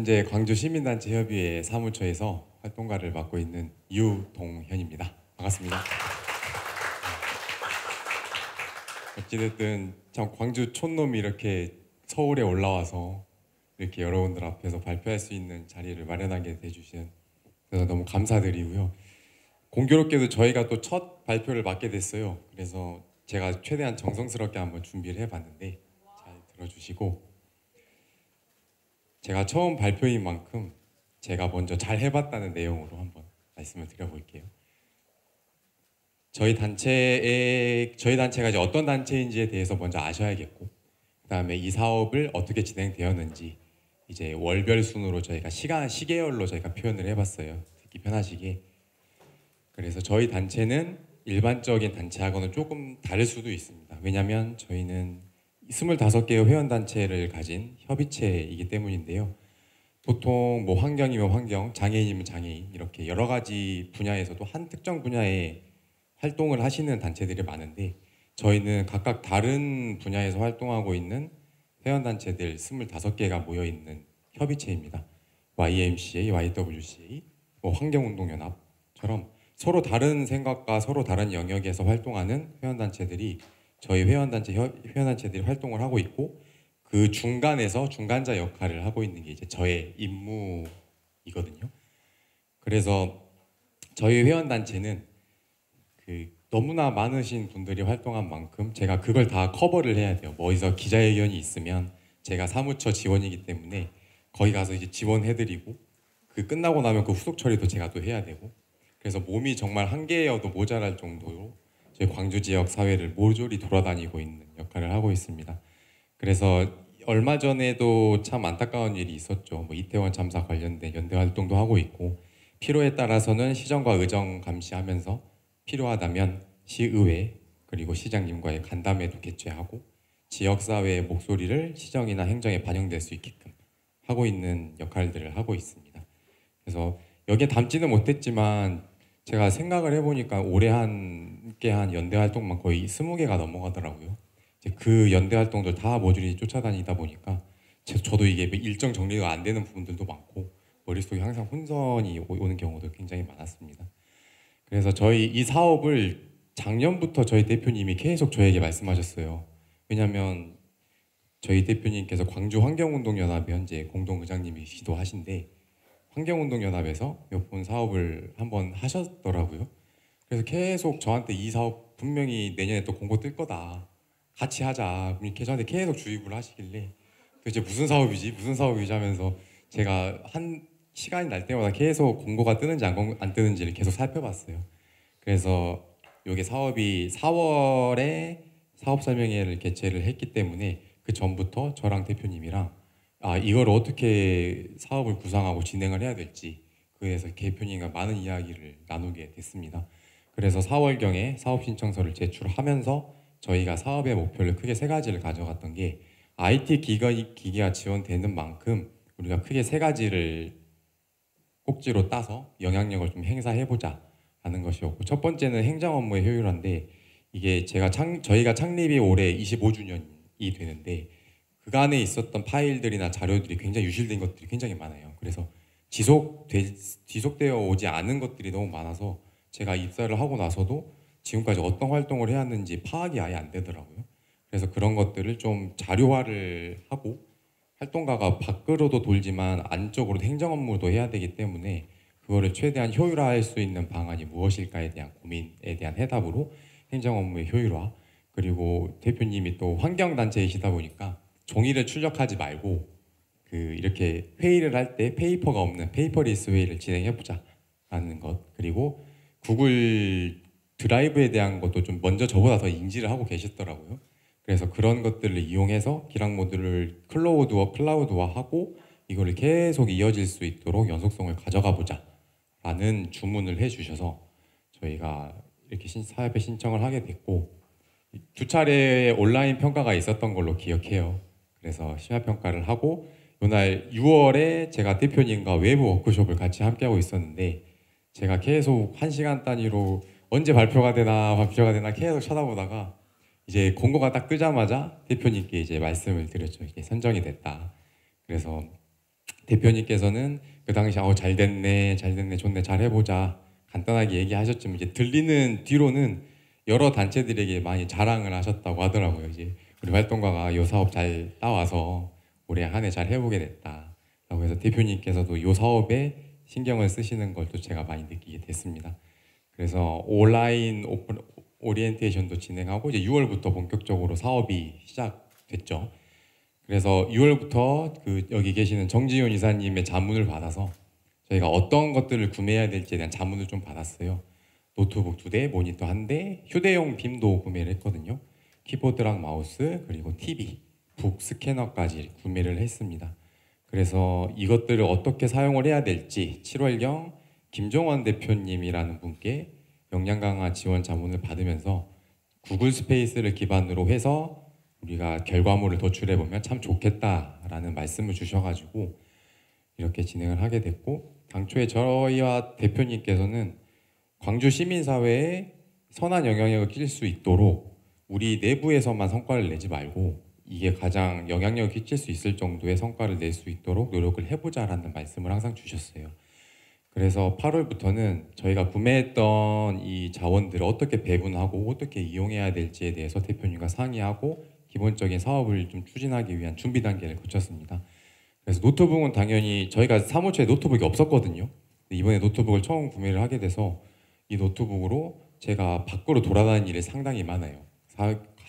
현재 광주시민단체협의회 사무처에서 활동가를 맡고 있는 유동현입니다. 반갑습니다. 어찌됐든 참 광주 촌놈이 이렇게 서울에 올라와서 이렇게 여러분들 앞에서 발표할 수 있는 자리를 마련하게 해주신 그래서 너무 감사드리고요. 공교롭게도 저희가 또 첫 발표를 맡게 됐어요. 그래서 제가 최대한 정성스럽게 한번 준비를 해봤는데 잘 들어주시고, 제가 처음 발표인 만큼 제가 먼저 잘 해봤다는 내용으로 한번 말씀을 드려볼게요. 저희 단체가 이제 어떤 단체인지에 대해서 먼저 아셔야겠고, 그다음에 이 사업을 어떻게 진행되었는지 이제 월별 순으로 저희가 시계열로 저희가 표현을 해봤어요. 듣기 편하시게. 그래서 저희 단체는 일반적인 단체하고는 조금 다를 수도 있습니다. 왜냐하면 저희는 25개의 회원단체를 가진 협의체이기 때문인데요. 보통 뭐 환경이면 환경, 장애인이면 장애인 이렇게 여러 가지 분야에서도 한 특정 분야에 활동을 하시는 단체들이 많은데, 저희는 각각 다른 분야에서 활동하고 있는 회원단체들 25개가 모여있는 협의체입니다. YMCA, YWCA, 뭐 환경운동연합처럼 서로 다른 생각과 서로 다른 영역에서 활동하는 회원단체들이 저희 회원단체들이 활동을 하고 있고, 그 중간에서 중간자 역할을 하고 있는 게 이제 저의 임무이거든요. 그래서 저희 회원단체는 너무나 많으신 분들이 활동한 만큼 제가 그걸 다 커버를 해야 돼요. 뭐 어디서 기자회견이 있으면 제가 사무처 지원이기 때문에 거기 가서 이제 지원해드리고, 그 끝나고 나면 그 후속 처리도 제가 또 해야 되고, 그래서 몸이 정말 한계여도 모자랄 정도로 저희 광주 지역 사회를 모조리 돌아다니고 있는 역할을 하고 있습니다. 그래서 얼마 전에도 참 안타까운 일이 있었죠. 뭐 이태원 참사 관련된 연대 활동도 하고 있고, 필요에 따라서는 시정과 의정 감시하면서 필요하다면 시의회 그리고 시장님과의 간담회도 개최하고 지역사회의 목소리를 시정이나 행정에 반영될 수 있게끔 하고 있는 역할들을 하고 있습니다. 그래서 여기에 담지는 못했지만 제가 생각을 해보니까 올해 함께 한 연대 활동만 거의 20개가 넘어가더라고요. 이제 그 연대 활동들 다 모조리 쫓아다니다 보니까 저도 이게 일정 정리가 안 되는 부분들도 많고 머릿속에 항상 혼선이 오는 경우도 굉장히 많았습니다. 그래서 저희 이 사업을 작년부터 저희 대표님이 계속 저에게 말씀하셨어요. 왜냐하면 저희 대표님께서 광주 환경운동연합의 현재 공동의장님이시기도 하신데, 환경운동연합에서 몇 번 사업을 한번 하셨더라고요. 그래서 계속 저한테 이 사업 분명히 내년에 또 공고 뜰 거다, 같이 하자, 이렇게 저한테 계속 주입을 하시길래 도대체 무슨 사업이지 하면서 제가 한 시간이 날 때마다 계속 공고가 뜨는지 안 뜨는지를 계속 살펴봤어요. 그래서 이게 사업이 4월에 사업 설명회를 개최를 했기 때문에 그 전부터 저랑 대표님이랑 이걸 어떻게 사업을 구상하고 진행을 해야 될지 그래서 대표님과 많은 이야기를 나누게 됐습니다. 그래서 4월경에 사업 신청서를 제출하면서 저희가 사업의 목표를 크게 3가지를 가져갔던 게, IT 기기가 지원되는 만큼 우리가 크게 3가지를 꼭지로 따서 영향력을 좀 행사해보자 하는 것이었고, 첫 번째는 행정 업무의 효율화인데, 이게 저희가 창립이 올해 25주년이 되는데 그간에 있었던 파일들이나 자료들이 굉장히 유실된 것들이 굉장히 많아요. 그래서 지속되어 오지 않은 것들이 너무 많아서 제가 입사를 하고 나서도 지금까지 어떤 활동을 해왔는지 파악이 아예 안 되더라고요. 그래서 그런 것들을 좀 자료화를 하고, 활동가가 밖으로도 돌지만 안쪽으로도 행정 업무도 해야 되기 때문에 그거를 최대한 효율화할 수 있는 방안이 무엇일까에 대한 고민에 대한 해답으로 행정 업무의 효율화, 그리고 대표님이 또 환경단체이시다 보니까 종이를 출력하지 말고 이렇게 회의를 할 때 페이퍼가 없는 페이퍼리스 회의를 진행해보자 라는 것, 그리고 구글 드라이브에 대한 것도 좀 먼저 저보다 더 인지를 하고 계시더라고요. 그래서 그런 것들을 이용해서 기락 모듈을 클라우드화하고 이거를 계속 이어질 수 있도록 연속성을 가져가 보자 라는 주문을 해주셔서 저희가 이렇게 사업에 신청을 하게 됐고, 2차례 온라인 평가가 있었던 걸로 기억해요. 그래서 심화평가를 하고 이날 6월에 제가 대표님과 외부 워크숍을 같이 함께하고 있었는데, 제가 계속 1시간 단위로 언제 발표가 되나 계속 쳐다보다가 이제 공고가 딱 뜨자마자 대표님께 이제 말씀을 드렸죠. 이게 선정이 됐다. 그래서 대표님께서는 그 당시 잘 됐네, 잘 됐네, 좋네, 잘 해보자 간단하게 얘기하셨지만 이제 들리는 뒤로는 여러 단체들에게 많이 자랑을 하셨다고 하더라고요. 이제 우리 활동가가 이 사업 잘 따와서 올해 한 해 잘 해보게 됐다라고 해서 대표님께서도 이 사업에 신경을 쓰시는 걸 또 제가 많이 느끼게 됐습니다. 그래서 온라인 오리엔테이션도 진행하고 이제 6월부터 본격적으로 사업이 시작됐죠. 그래서 6월부터 그 여기 계시는 정지훈 이사님의 자문을 받아서 저희가 어떤 것들을 구매해야 될지에 대한 자문을 좀 받았어요. 노트북 2대, 모니터 1대, 휴대용 빔도 구매를 했거든요. 키보드랑 마우스, 그리고 TV, 북 스캐너까지 구매를 했습니다. 그래서 이것들을 어떻게 사용을 해야 될지 7월경 김종원 대표님이라는 분께 역량 강화 지원 자문을 받으면서 구글 스페이스를 기반으로 해서 우리가 결과물을 도출해 보면 참 좋겠다라는 말씀을 주셔가지고 이렇게 진행을 하게 됐고, 당초에 저희와 대표님께서는 광주 시민사회에 선한 영향력을 끼칠 수 있도록 우리 내부에서만 성과를 내지 말고 이게 가장 영향력을 끼칠 수 있을 정도의 성과를 낼 수 있도록 노력을 해보자라는 말씀을 항상 주셨어요. 그래서 8월부터는 저희가 구매했던 이 자원들을 어떻게 배분하고 어떻게 이용해야 될지에 대해서 대표님과 상의하고 기본적인 사업을 좀 추진하기 위한 준비 단계를 거쳤습니다. 그래서 노트북은 당연히 저희가 사무처에 노트북이 없었거든요. 이번에 노트북을 처음 구매를 하게 돼서 이 노트북으로 제가 밖으로 돌아다니는 일이 상당히 많아요.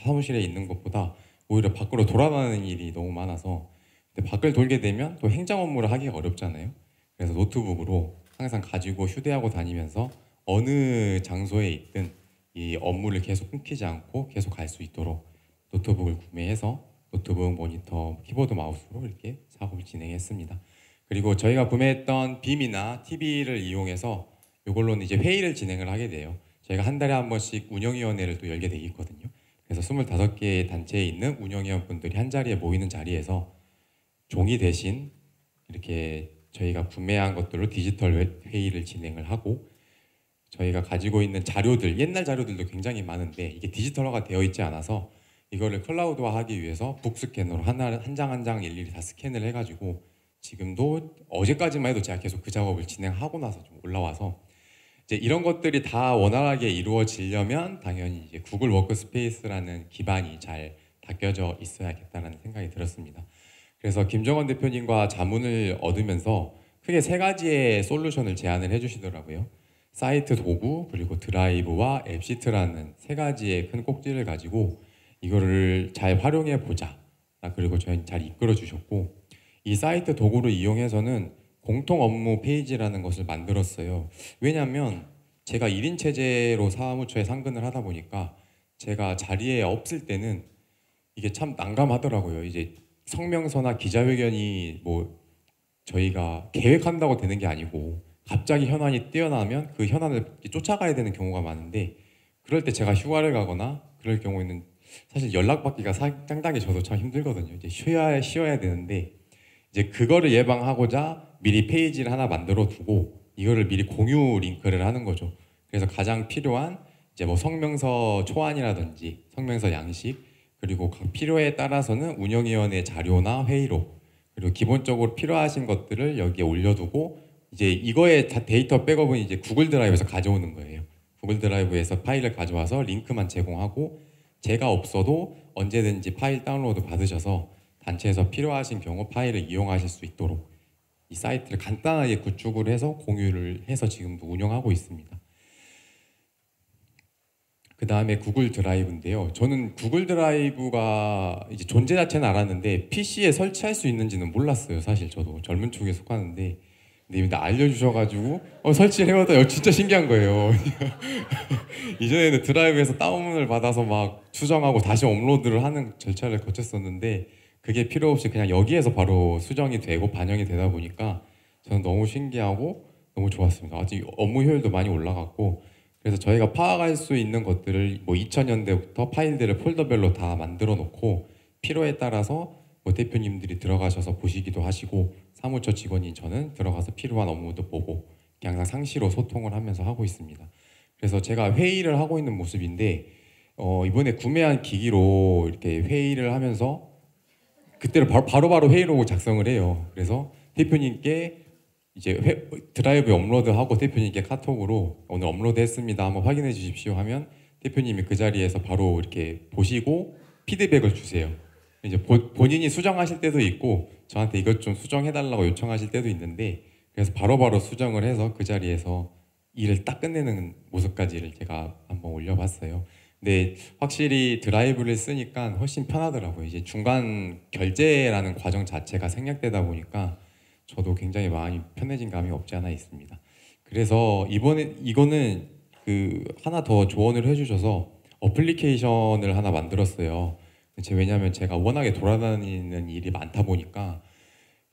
사무실에 있는 것보다 오히려 밖으로 돌아다니는 일이 너무 많아서 근데 밖을 돌게 되면 또 행정 업무를 하기가 어렵잖아요. 그래서 노트북으로 항상 가지고 휴대하고 다니면서 어느 장소에 있든 이 업무를 계속 끊기지 않고 계속 갈 수 있도록 노트북을 구매해서 노트북, 모니터, 키보드, 마우스로 이렇게 작업을 진행했습니다. 그리고 저희가 구매했던 빔이나 TV를 이용해서 이걸로는 이제 회의를 진행을 하게 돼요. 저희가 한 달에 한 번씩 운영위원회를 또 열게 돼 있거든요. 그래서 25개의 단체에 있는 운영위원분들이 한 자리에 모이는 자리에서 종이 대신 이렇게 저희가 구매한 것들로 디지털 회의를 진행을 하고, 저희가 가지고 있는 자료들, 옛날 자료들도 굉장히 많은데 이게 디지털화가 되어 있지 않아서 이거를 클라우드화하기 위해서 북스캐너로 한 장 한 장 일일이 다 스캔을 해가지고 지금도 어제까지만 해도 제가 계속 그 작업을 진행하고 나서 좀 올라와서 이제 이런 것들이 다 원활하게 이루어지려면 당연히 이제 구글 워크스페이스라는 기반이 잘 닦여져 있어야겠다는 생각이 들었습니다. 그래서 김정원 대표님과 자문을 얻으면서 크게 세 가지의 솔루션을 제안을 해주시더라고요. 사이트 도구, 그리고 드라이브와 앱시트라는 세 가지의 큰 꼭지를 가지고 이거를 잘 활용해 보자. 그리고 저희는 잘 이끌어 주셨고, 이 사이트 도구를 이용해서는 공통 업무 페이지라는 것을 만들었어요. 왜냐하면 제가 1인 체제로 사무처에 상근을 하다 보니까 제가 자리에 없을 때는 이게 참 난감하더라고요. 이제 성명서나 기자회견이 뭐 저희가 계획한다고 되는 게 아니고 갑자기 현안이 뛰어나면 그 현안을 쫓아가야 되는 경우가 많은데, 그럴 때 제가 휴가를 가거나 그럴 경우에는 사실 연락받기가 상당히 저도 참 힘들거든요. 이제 쉬어야 되는데 이제 그거를 예방하고자 미리 페이지를 하나 만들어 두고 이거를 미리 공유 링크를 하는 거죠. 그래서 가장 필요한 이제 뭐 성명서 초안이라든지 성명서 양식, 그리고 각 필요에 따라서는 운영위원회 자료나 회의록, 그리고 기본적으로 필요하신 것들을 여기에 올려두고 이제 이거의 데이터 백업은 이제 구글 드라이브에서 가져오는 거예요. 구글 드라이브에서 파일을 가져와서 링크만 제공하고 제가 없어도 언제든지 파일 다운로드 받으셔서 단체에서 필요하신 경우 파일을 이용하실 수 있도록 이 사이트를 간단하게 구축을 해서 공유를 해서 지금도 운영하고 있습니다. 그 다음에 구글 드라이브인데요. 저는 구글 드라이브가 이제 존재 자체는 알았는데 PC에 설치할 수 있는지는 몰랐어요. 사실 저도 젊은 쪽에 속하는데 근데 알려주셔가지고 설치를 해봤더니 진짜 신기한 거예요. 이전에는 드라이브에서 다운을 받아서 막 수정하고 다시 업로드를 하는 절차를 거쳤었는데 그게 필요 없이 그냥 여기에서 바로 수정이 되고 반영이 되다 보니까 저는 너무 신기하고 너무 좋았습니다. 아직 업무 효율도 많이 올라갔고, 그래서 저희가 파악할 수 있는 것들을 뭐 2000년대부터 파일들을 폴더별로 다 만들어 놓고 필요에 따라서 뭐 대표님들이 들어가셔서 보시기도 하시고 사무처 직원인 저는 들어가서 필요한 업무도 보고 항상 상시로 소통을 하면서 하고 있습니다. 그래서 제가 회의를 하고 있는 모습인데 이번에 구매한 기기로 이렇게 회의를 하면서 그때를 바로바로 회의록을 작성을 해요. 그래서 대표님께 이제 드라이브에 업로드하고 대표님께 카톡으로 오늘 업로드했습니다. 한번 확인해 주십시오 하면 대표님이 그 자리에서 바로 이렇게 보시고 피드백을 주세요. 이제 본인이 수정하실 때도 있고 저한테 이것 좀 수정해달라고 요청하실 때도 있는데 그래서 바로바로 수정을 해서 그 자리에서 일을 딱 끝내는 모습까지를 제가 한번 올려봤어요. 근데 확실히 드라이브를 쓰니까 훨씬 편하더라고요. 이제 중간 결제라는 과정 자체가 생략되다 보니까 저도 굉장히 많이 편해진 감이 없지 않아 있습니다. 그래서 이거는 그 하나 더 조언을 해주셔서 어플리케이션을 하나 만들었어요. 왜냐하면 제가 워낙에 돌아다니는 일이 많다 보니까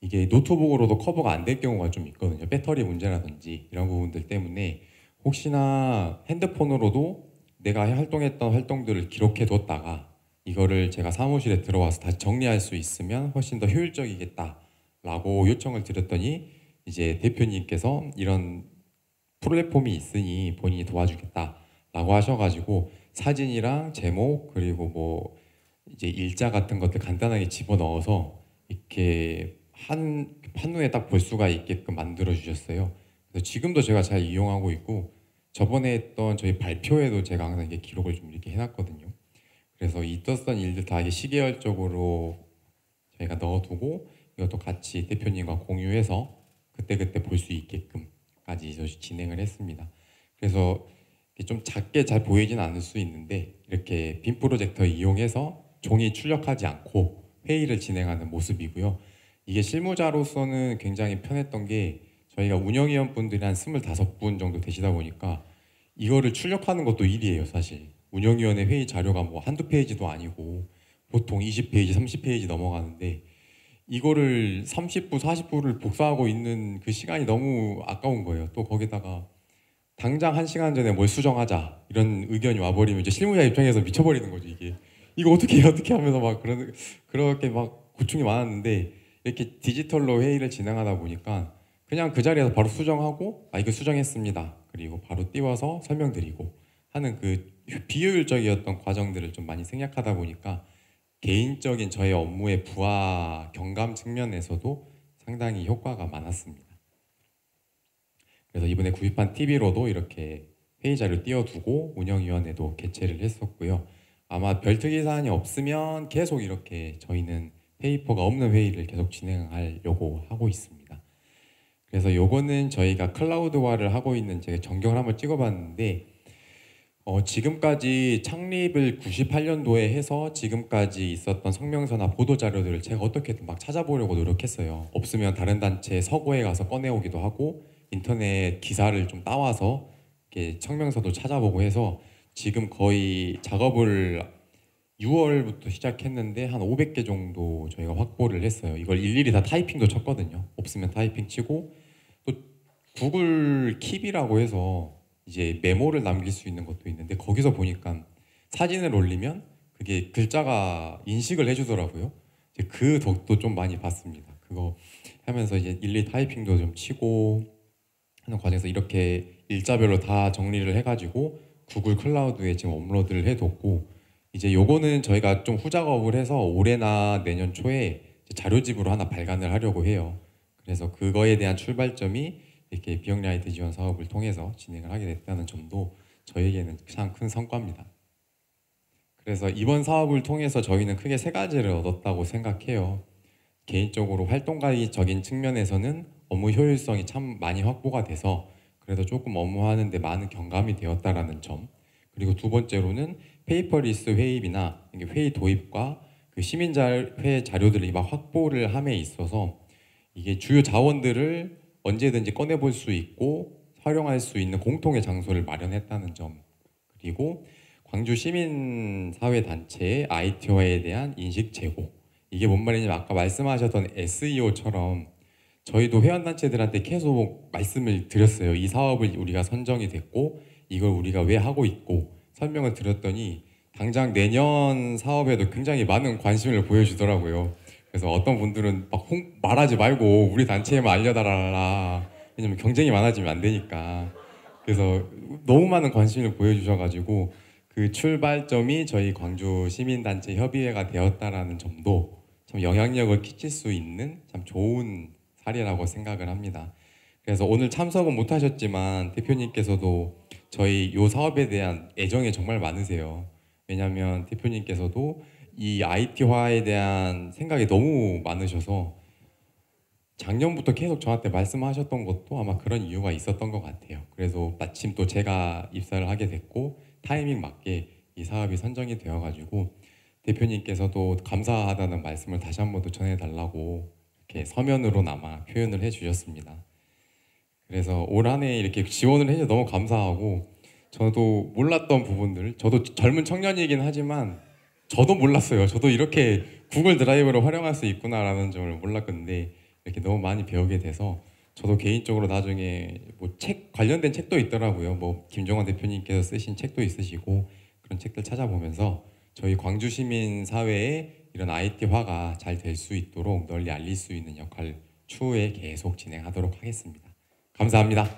이게 노트북으로도 커버가 안 될 경우가 좀 있거든요. 배터리 문제라든지 이런 부분들 때문에 혹시나 핸드폰으로도 내가 활동했던 활동들을 기록해 뒀다가 이거를 제가 사무실에 들어와서 다시 정리할 수 있으면 훨씬 더 효율적이겠다라고 요청을 드렸더니 이제 대표님께서 이런 플랫폼이 있으니 본인이 도와주겠다라고 하셔가지고 사진이랑 제목 그리고 뭐 이제 일자 같은 것들 간단하게 집어넣어서 이렇게 한 판눈에 딱 볼 수가 있게끔 만들어 주셨어요. 그래서 지금도 제가 잘 이용하고 있고 저번에 했던 저희 발표에도 제가 항상 이게 기록을 좀 이렇게 해놨거든요. 그래서 있었던 일들 다 이게 시계열적으로 저희가 넣어두고 이것도 같이 대표님과 공유해서 그때그때 볼 수 있게끔까지 진행을 했습니다. 그래서 좀 작게 잘 보이진 않을 수 있는데 이렇게 빔 프로젝터 이용해서 종이 출력하지 않고 회의를 진행하는 모습이고요. 이게 실무자로서는 굉장히 편했던 게 저희가 운영위원분들이 한 25분 정도 되시다 보니까 이거를 출력하는 것도 일이에요. 사실 운영위원회 회의 자료가 뭐 한두 페이지도 아니고 보통 20페이지, 30페이지 넘어가는데 이거를 30분, 40분을 복사하고 있는 그 시간이 너무 아까운 거예요. 또 거기다가 당장 1시간 전에 뭘 수정하자 이런 의견이 와버리면 이제 실무자 입장에서 미쳐버리는 거죠. 이거 어떻게 해, 어떻게 하면서 막 그렇게 막 고충이 많았는데 이렇게 디지털로 회의를 진행하다 보니까 그냥 그 자리에서 바로 수정하고 이거 수정했습니다. 그리고 바로 띄워서 설명드리고 하는 그 비효율적이었던 과정들을 좀 많이 생략하다 보니까 개인적인 저의 업무의 부하 경감 측면에서도 상당히 효과가 많았습니다. 그래서 이번에 구입한 TV로도 이렇게 회의 자료 띄워두고 운영위원회도 개최를 했었고요. 아마 별 특이 사안이 없으면 계속 이렇게 저희는 페이퍼가 없는 회의를 계속 진행하려고 하고 있습니다. 그래서 요거는 저희가 클라우드화를 하고 있는 제가 전경을 한번 찍어봤는데 지금까지 창립을 98년도에 해서 지금까지 있었던 성명서나 보도자료들을 제가 어떻게든 막 찾아보려고 노력했어요. 없으면 다른 단체 서고에 가서 꺼내오기도 하고 인터넷 기사를 좀 따와서 이렇게 성명서도 찾아보고 해서 지금 거의 작업을 6월부터 시작했는데 한 500개 정도 저희가 확보를 했어요. 이걸 일일이 다 타이핑도 쳤거든요. 없으면 타이핑 치고 또 구글 킵이라고 해서 이제 메모를 남길 수 있는 것도 있는데 거기서 보니까 사진을 올리면 그게 글자가 인식을 해주더라고요. 이제 그 덕도 좀 많이 봤습니다. 그거 하면서 이제 일일이 타이핑도 좀 치고 하는 과정에서 이렇게 일자별로 다 정리를 해가지고 구글 클라우드에 지금 업로드를 해뒀고 이제 요거는 저희가 좀 후작업을 해서 올해나 내년 초에 자료집으로 하나 발간을 하려고 해요. 그래서 그거에 대한 출발점이 이렇게 비영리아이티 지원 사업을 통해서 진행을 하게 됐다는 점도 저에게는 가장 큰 성과입니다. 그래서 이번 사업을 통해서 저희는 크게 3가지를 얻었다고 생각해요. 개인적으로 활동가적인 측면에서는 업무 효율성이 참 많이 확보가 돼서 그래도 조금 업무하는데 많은 경감이 되었다라는 점. 그리고 두 번째로는 페이퍼리스 회의나 회의 도입과 그 시민회 자료들을 막 확보를 함에 있어서 이게 주요 자원들을 언제든지 꺼내볼 수 있고 활용할 수 있는 공통의 장소를 마련했다는 점. 그리고 광주 시민사회단체의 IT화에 대한 인식 제고. 이게 뭔 말이냐면 아까 말씀하셨던 SEO처럼 저희도 회원단체들한테 계속 말씀을 드렸어요. 이 사업을 우리가 선정이 됐고 이걸 우리가 왜 하고 있고 설명을 드렸더니 당장 내년 사업에도 굉장히 많은 관심을 보여주더라고요. 그래서 어떤 분들은 막 말하지 말고 우리 단체에만 알려달라. 왜냐면 경쟁이 많아지면 안 되니까. 그래서 너무 많은 관심을 보여주셔가지고 그 출발점이 저희 광주 시민단체 협의회가 되었다라는 점도 참 영향력을 끼칠 수 있는 참 좋은 하리라고 생각을 합니다. 그래서 오늘 참석은 못하셨지만 대표님께서도 저희 요 사업에 대한 애정이 정말 많으세요. 왜냐하면 대표님께서도 이 IT화에 대한 생각이 너무 많으셔서 작년부터 계속 저한테 말씀하셨던 것도 아마 그런 이유가 있었던 것 같아요. 그래서 마침 또 제가 입사를 하게 됐고 타이밍 맞게 이 사업이 선정이 되어가지고 대표님께서도 감사하다는 말씀을 다시 한 번 더 전해달라고 이렇게 서면으로나마 표현을 해주셨습니다. 그래서 올 한 해 이렇게 지원을 해주셔서 너무 감사하고 저도 몰랐던 부분들, 저도 젊은 청년이긴 하지만 저도 몰랐어요. 저도 이렇게 구글 드라이브를 활용할 수 있구나라는 점을 몰랐는데 이렇게 너무 많이 배우게 돼서 저도 개인적으로 나중에 뭐 책 관련된 책도 있더라고요. 뭐 김종환 대표님께서 쓰신 책도 있으시고 그런 책들 찾아보면서 저희 광주 시민 사회에 이런 IT화가 잘 될 수 있도록 널리 알릴 수 있는 역할 추후에 계속 진행하도록 하겠습니다. 감사합니다.